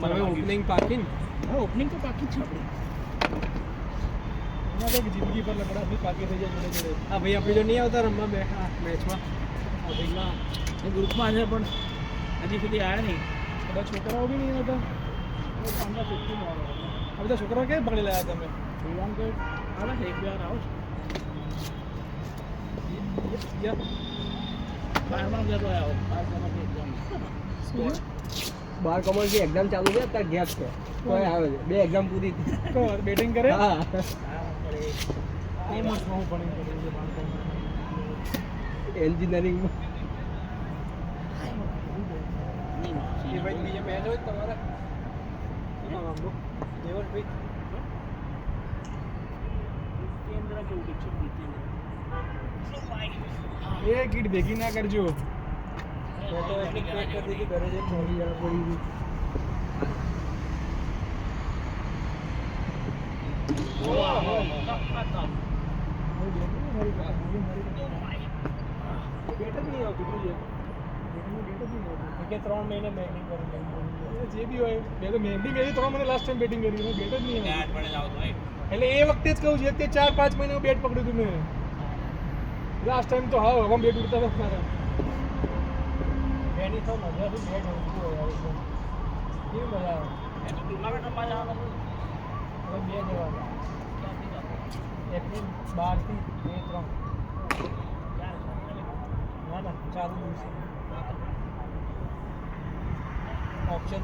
તમે ઓપનિંગ પાકી ને? હા ઓપનિંગ તો પાકી જ છે આપણી. એમાં કંઈક જિંદગી પર લકડા બી પાકી થઈ જાય જોડે જોડે. હા ભાઈ આપણે જો નહીં આવતા રમવા બેઠા મેચમાં. હા ભાઈ ના એ ગ્રુપમાં છે પણ હજી સુધી આવ્યા નહીં. બધા છોકરાઓ બી નહીં આવતા. પાંચમાં ફિફ્ટી આ બધા છોકરાઓ ક્યારે પકડી લાયા તમે? શ્રીલંક આવે છે એક બે વાર આવો છે. બારમાં જતો આવ્યો 12 કોમર્સની એક્ઝામ 12 કોમર્સની એક્ઝામ ચાલુ છે અત્યારે ગેપ છે. કોઈ આવે છે 2 એક્ઝામ પૂરી થઈ. બેટિંગ કરે? હા. કોમર્સમાં હું ભણી કર્યું છે 12 કોમર્સ. એન્જિનિયરિંગમાં. એ ભાઈ બીજા મેચ હોય તમારે? શું નામ આપણું? દેવરભાઈ. કેન્દ્ર કેવું છે એ કીટ ભેગી ના કરજો. મેં તો એટલી પેક કરી દીધી ઘરે જઈને થોડી વાર પડી ગઈ. બેટ જ નહીં આવતું જોઈએ. 3 મહિને બેટિંગ કરી જે બી હોય મેં તો મહેંદી મેરી 3 મહિને લાસ્ટ ટાઈમ બેટિંગ કરી બેટ જ નહીં આવતું. એટલે એ વખતે જ કહું છું કે 4-5 મહિના બેટ પકડ્યું હતું મેં. લાસ્ટ ટાઈમ તો હા હવે બેટ ઉડતા હતા મારા. બેની તો મજા હતી બેટ ઉડતું હોય કેવી મજા આવે. ટુર્નામેન્ટ રમવા જવાનું હવે 2 જવાના એપ્રિલ 12 થી 2-3 ના ચાલુ દિવસે ઓપ્શન